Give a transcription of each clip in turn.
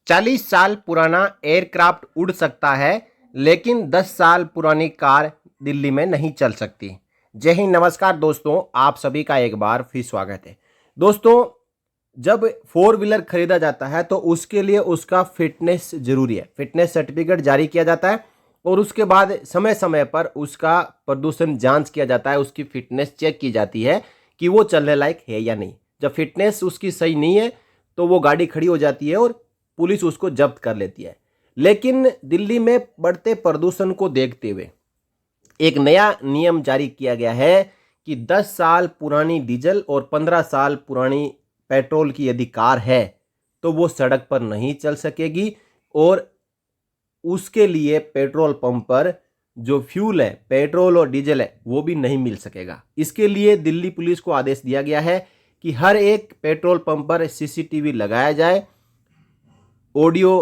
40 साल पुराना एयरक्राफ्ट उड़ सकता है, लेकिन 10 साल पुरानी कार दिल्ली में नहीं चल सकती। जय हिंद, नमस्कार दोस्तों, आप सभी का एक बार फिर स्वागत है। दोस्तों, जब फोर व्हीलर खरीदा जाता है तो उसके लिए उसका फिटनेस जरूरी है। फिटनेस सर्टिफिकेट जारी किया जाता है और उसके बाद समय समय पर उसका प्रदूषण जांच किया जाता है, उसकी फिटनेस चेक की जाती है कि वो चलने लायक है या नहीं। जब फिटनेस उसकी सही नहीं है तो वो गाड़ी खड़ी हो जाती है और पुलिस उसको जब्त कर लेती है। लेकिन दिल्ली में बढ़ते प्रदूषण को देखते हुए एक नया नियम जारी किया गया है कि 10 साल पुरानी डीजल और 15 साल पुरानी पेट्रोल की यदि कार है तो वो सड़क पर नहीं चल सकेगी और उसके लिए पेट्रोल पंप पर जो फ्यूल है, पेट्रोल और डीजल है, वो भी नहीं मिल सकेगा। इसके लिए दिल्ली पुलिस को आदेश दिया गया है कि हर एक पेट्रोल पंप पर सीसीटीवी लगाया जाए, ऑडियो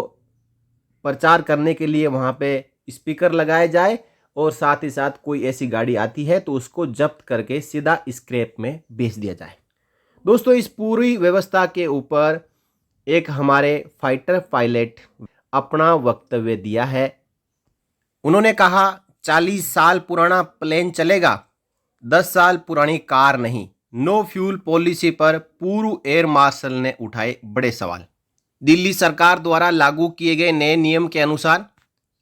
प्रचार करने के लिए वहां पे स्पीकर लगाए जाए और साथ ही साथ कोई ऐसी गाड़ी आती है तो उसको जब्त करके सीधा स्क्रैप में बेच दिया जाए। दोस्तों, इस पूरी व्यवस्था के ऊपर एक हमारे फाइटर पायलट अपना वक्तव्य दिया है। उन्होंने कहा, 40 साल पुराना प्लेन चलेगा, 10 साल पुरानी कार नहीं। नो फ्यूल पॉलिसी पर पूर्व एयर मार्शल ने उठाए बड़े सवाल। दिल्ली सरकार द्वारा लागू किए गए नए नियम के अनुसार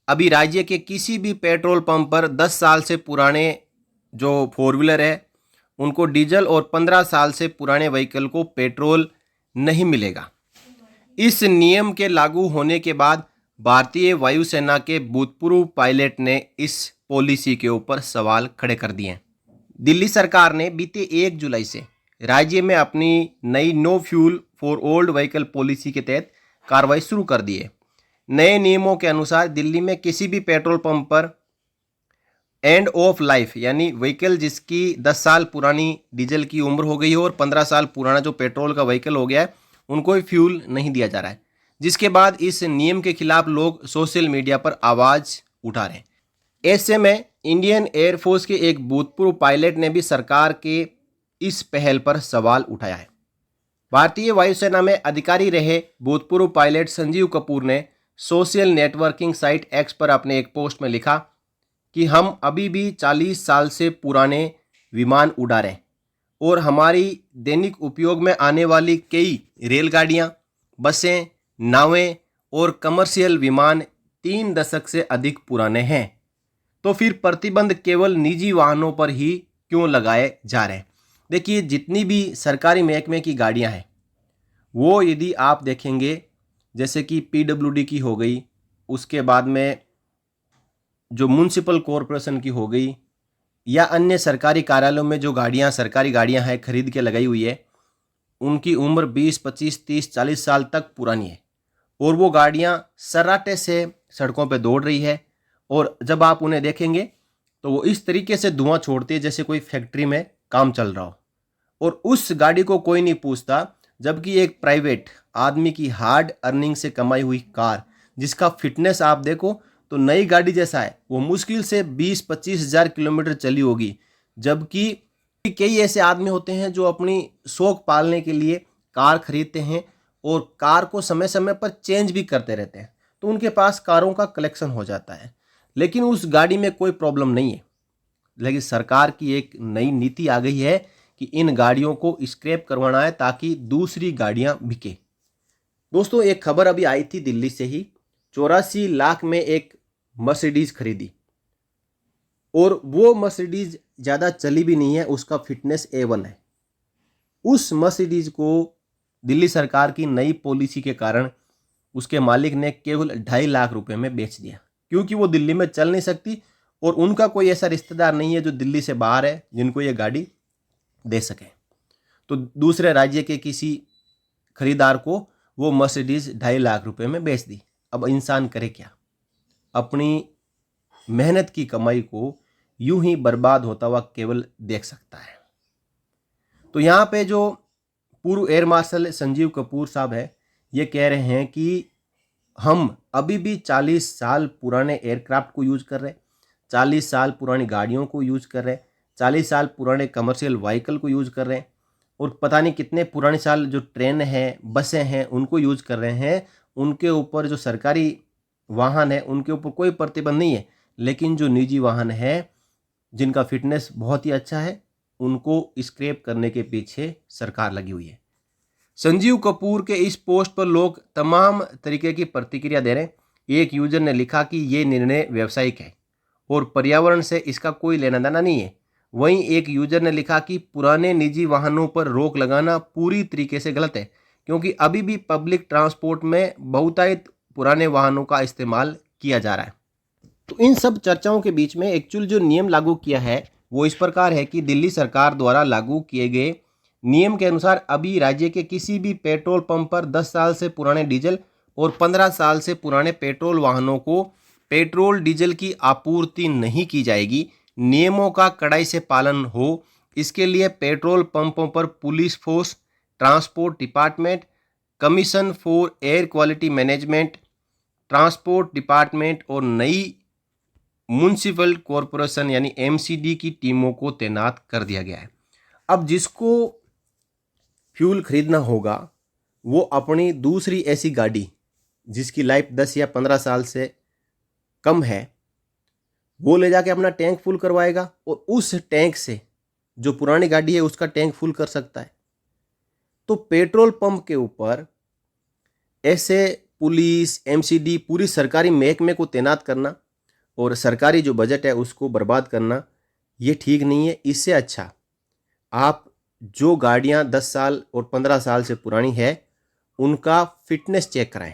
अभी राज्य के किसी भी पेट्रोल पंप पर 10 साल से पुराने जो फोर व्हीलर है उनको डीजल और 15 साल से पुराने व्हीकल को पेट्रोल नहीं मिलेगा। इस नियम के लागू होने के बाद भारतीय वायुसेना के भूतपूर्व पायलट ने इस पॉलिसी के ऊपर सवाल खड़े कर दिए। दिल्ली सरकार ने बीते 1 जुलाई से राज्य में अपनी नई no fuel for old vehicle policy के तहत कार्रवाई शुरू कर दी है। नए नियमों के अनुसार दिल्ली में किसी भी पेट्रोल पंप पर एंड ऑफ लाइफ यानी व्हीकल जिसकी 10 साल पुरानी डीजल की उम्र हो गई हो और 15 साल पुराना जो पेट्रोल का व्हीकल हो गया है उनको फ्यूल नहीं दिया जा रहा है, जिसके बाद इस नियम के खिलाफ लोग सोशल मीडिया पर आवाज़ उठा रहे हैं। ऐसे में इंडियन एयरफोर्स के एक भूतपूर्व पायलट ने भी सरकार के इस पहल पर सवाल उठाया है। भारतीय वायुसेना में अधिकारी रहे भूतपूर्व पायलट संजीव कपूर ने सोशल नेटवर्किंग साइट एक्स पर अपने एक पोस्ट में लिखा कि हम अभी भी 40 साल से पुराने विमान उड़ा रहे हैं और हमारी दैनिक उपयोग में आने वाली कई रेलगाड़ियां, बसें, नावें और कमर्शियल विमान 3 दशक से अधिक पुराने हैं। तो फिर प्रतिबंध केवल निजी वाहनों पर ही क्यों लगाए जा रहे हैं? देखिए, जितनी भी सरकारी महकमे की गाड़ियां हैं वो यदि आप देखेंगे, जैसे कि पीडब्ल्यूडी की हो गई, उसके बाद में जो म्युनिसिपल कॉरपोरेशन की हो गई, या अन्य सरकारी कार्यालयों में जो गाड़ियां, सरकारी गाड़ियां हैं खरीद के लगाई हुई है, उनकी उम्र 20, 25, 30, 40 साल तक पुरानी है और वो गाड़ियां सर्राटे से सड़कों पर दौड़ रही है। और जब आप उन्हें देखेंगे तो वो इस तरीके से धुआं छोड़ती है जैसे कोई फैक्ट्री में काम चल रहा हो, और उस गाड़ी को कोई नहीं पूछता। जबकि एक प्राइवेट आदमी की हार्ड अर्निंग से कमाई हुई कार, जिसका फिटनेस आप देखो तो नई गाड़ी जैसा है, वो मुश्किल से 20-25 हज़ार किलोमीटर चली होगी। जबकि कई ऐसे आदमी होते हैं जो अपनी शौक पालने के लिए कार खरीदते हैं और कार को समय समय पर चेंज भी करते रहते हैं, तो उनके पास कारों का कलेक्शन हो जाता है, लेकिन उस गाड़ी में कोई प्रॉब्लम नहीं है। लेकिन सरकार की एक नई नीति आ गई है कि इन गाड़ियों को स्क्रैप करवाना है ताकि दूसरी गाड़ियां बिके। दोस्तों, एक खबर अभी आई थी दिल्ली से ही, 84 लाख में एक मर्सिडीज खरीदी और वो मर्सिडीज ज़्यादा चली भी नहीं है, उसका फिटनेस A1 है। उस मर्सिडीज को दिल्ली सरकार की नई पॉलिसी के कारण उसके मालिक ने केवल 2.5 लाख रुपए में बेच दिया, क्योंकि वो दिल्ली में चल नहीं सकती और उनका कोई ऐसा रिश्तेदार नहीं है जो दिल्ली से बाहर है जिनको ये गाड़ी दे सके। तो दूसरे राज्य के किसी खरीदार को वो मर्सिडीज 2.5 लाख रुपए में बेच दी। अब इंसान करे क्या? अपनी मेहनत की कमाई को यूं ही बर्बाद होता हुआ केवल देख सकता है। तो यहाँ पे जो पूर्व एयर मार्शल संजीव कपूर साहब है, ये कह रहे हैं कि हम अभी भी 40 साल पुराने एयरक्राफ्ट को यूज कर रहे हैं, 40 साल पुरानी गाड़ियों को यूज कर रहे हैं, 40 साल पुराने कमर्शियल व्हीकल को यूज कर रहे हैं और पता नहीं कितने पुराने साल जो ट्रेन हैं, बसें हैं, उनको यूज कर रहे हैं उनके ऊपर, जो सरकारी वाहन है उनके ऊपर कोई प्रतिबंध नहीं है, लेकिन जो निजी वाहन है जिनका फिटनेस बहुत ही अच्छा है उनको स्क्रैप करने के पीछे सरकार लगी हुई है। संजीव कपूर के इस पोस्ट पर लोग तमाम तरीके की प्रतिक्रिया दे रहे हैं। एक यूजर ने लिखा कि ये निर्णय व्यावसायिक है और पर्यावरण से इसका कोई लेना देना नहीं है। वहीं एक यूजर ने लिखा कि पुराने निजी वाहनों पर रोक लगाना पूरी तरीके से गलत है, क्योंकि अभी भी पब्लिक ट्रांसपोर्ट में बहुतायत पुराने वाहनों का इस्तेमाल किया जा रहा है। तो इन सब चर्चाओं के बीच में एक्चुअल जो नियम लागू किया है वो इस प्रकार है कि दिल्ली सरकार द्वारा लागू किए गए नियम के अनुसार अभी राज्य के किसी भी पेट्रोल पंप पर 10 साल से पुराने डीजल और 15 साल से पुराने पेट्रोल वाहनों को पेट्रोल डीजल की आपूर्ति नहीं की जाएगी। नियमों का कड़ाई से पालन हो, इसके लिए पेट्रोल पंपों पर police force, transport department, commission for air quality management, transport department और नई म्युनिसिपल कॉरपोरेशन यानी एमसीडी की टीमों को तैनात कर दिया गया है। अब जिसको फ्यूल खरीदना होगा वो अपनी दूसरी ऐसी गाड़ी जिसकी लाइफ 10 या 15 साल से कम है वो ले जाके अपना टैंक फुल करवाएगा और उस टैंक से जो पुरानी गाड़ी है उसका टैंक फुल कर सकता है। तो पेट्रोल पंप के ऊपर ऐसे पुलिस, एमसीडी, पूरी सरकारी महकमे को तैनात करना और सरकारी जो बजट है उसको बर्बाद करना ये ठीक नहीं है। इससे अच्छा आप जो गाड़ियां 10 साल और 15 साल से पुरानी है उनका फिटनेस चेक कराएं।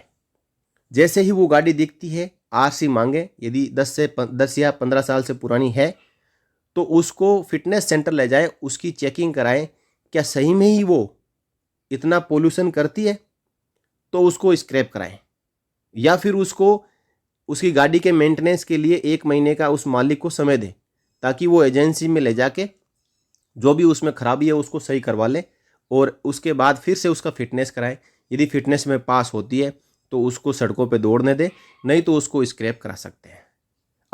जैसे ही वो गाड़ी दिखती है आरसी मांगे, यदि 10 या 15 साल से पुरानी है तो उसको फिटनेस सेंटर ले जाए, उसकी चेकिंग कराएं, क्या सही में ही वो इतना पोल्यूशन करती है, तो उसको स्क्रैप कराएं। या फिर उसको उसकी गाड़ी के मेंटेनेंस के लिए 1 महीने का उस मालिक को समय दे ताकि वो एजेंसी में ले जाके जो भी उसमें खराबी है उसको सही करवा ले और उसके बाद फिर से उसका फिटनेस कराए। यदि फिटनेस में पास होती है तो उसको सड़कों पे दौड़ने दे, नहीं तो उसको स्क्रैप करा सकते हैं।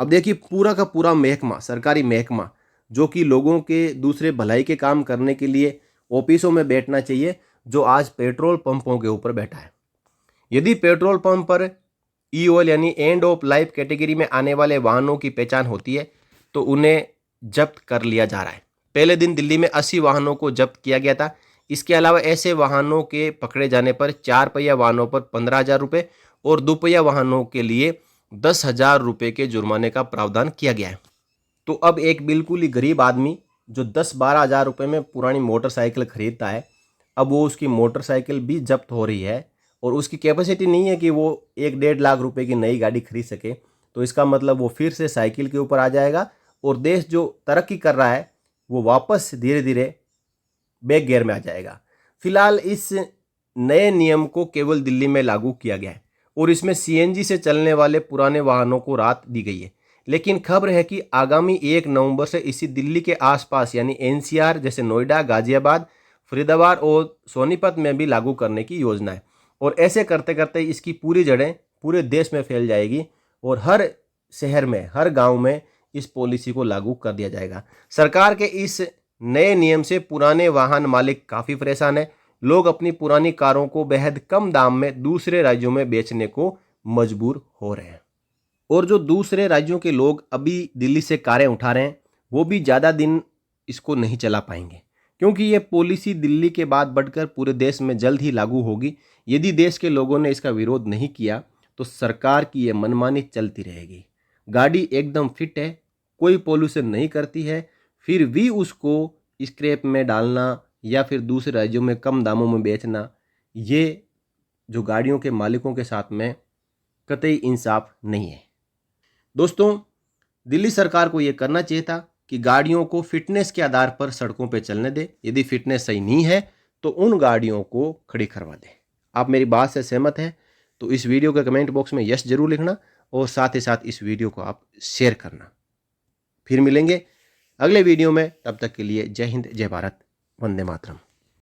अब देखिए पूरा का पूरा महकमा, सरकारी महकमा जो कि लोगों के दूसरे भलाई के काम करने के लिए ऑफिसों में बैठना चाहिए, जो आज पेट्रोल पंपों के ऊपर बैठा है। यदि पेट्रोल पंप पर ई ऑयल यानी एंड ऑफ लाइफ कैटेगरी में आने वाले वाहनों की पहचान होती है तो उन्हें जब्त कर लिया जा रहा है। पहले दिन दिल्ली में 80 वाहनों को जब्त किया गया था। इसके अलावा ऐसे वाहनों के पकड़े जाने पर 4 पहिया वाहनों पर 15,000 रुपये और 2 पहिया वाहनों के लिए 10,000 रुपये के जुर्माने का प्रावधान किया गया है। तो अब एक बिल्कुल ही गरीब आदमी जो 10-12 हज़ार रुपये में पुरानी मोटरसाइकिल खरीदता है, अब वो उसकी मोटरसाइकिल भी जब्त हो रही है और उसकी कैपेसिटी नहीं है कि वो 1-1.5 लाख रुपए की नई गाड़ी खरीद सके। तो इसका मतलब वो फिर से साइकिल के ऊपर आ जाएगा और देश जो तरक्की कर रहा है वो वापस धीरे धीरे बैक गियर में आ जाएगा। फिलहाल इस नए नियम को केवल दिल्ली में लागू किया गया है और इसमें सीएनजी से चलने वाले पुराने वाहनों को राहत दी गई है। लेकिन खबर है कि आगामी 1 नवंबर से इसी दिल्ली के आसपास यानी एनसीआर जैसे नोएडा, गाजियाबाद, फरीदाबाद और सोनीपत में भी लागू करने की योजना है और ऐसे करते करते इसकी पूरी जड़ें पूरे देश में फैल जाएगी और हर शहर में, हर गांव में इस पॉलिसी को लागू कर दिया जाएगा। सरकार के इस नए नियम से पुराने वाहन मालिक काफ़ी परेशान है। लोग अपनी पुरानी कारों को बेहद कम दाम में दूसरे राज्यों में बेचने को मजबूर हो रहे हैं और जो दूसरे राज्यों के लोग अभी दिल्ली से कारें उठा रहे हैं वो भी ज़्यादा दिन इसको नहीं चला पाएंगे, क्योंकि ये पॉलिसी दिल्ली के बाद बढ़कर पूरे देश में जल्द ही लागू होगी। यदि देश के लोगों ने इसका विरोध नहीं किया तो सरकार की ये मनमानी चलती रहेगी। गाड़ी एकदम फिट है, कोई पॉल्यूशन नहीं करती है, फिर भी उसको स्क्रैप में डालना या फिर दूसरे राज्यों में कम दामों में बेचना, ये जो गाड़ियों के मालिकों के साथ में कतई इंसाफ नहीं है। दोस्तों, दिल्ली सरकार को ये करना चाहिए था कि गाड़ियों को फिटनेस के आधार पर सड़कों पे चलने दे। यदि फिटनेस सही नहीं है तो उन गाड़ियों को खड़ी करवा दे। आप मेरी बात से सहमत हैं तो इस वीडियो के कमेंट बॉक्स में यस जरूर लिखना और साथ ही साथ इस वीडियो को आप शेयर करना। फिर मिलेंगे अगले वीडियो में, तब तक के लिए जय हिंद, जय भारत, वंदे मातरम।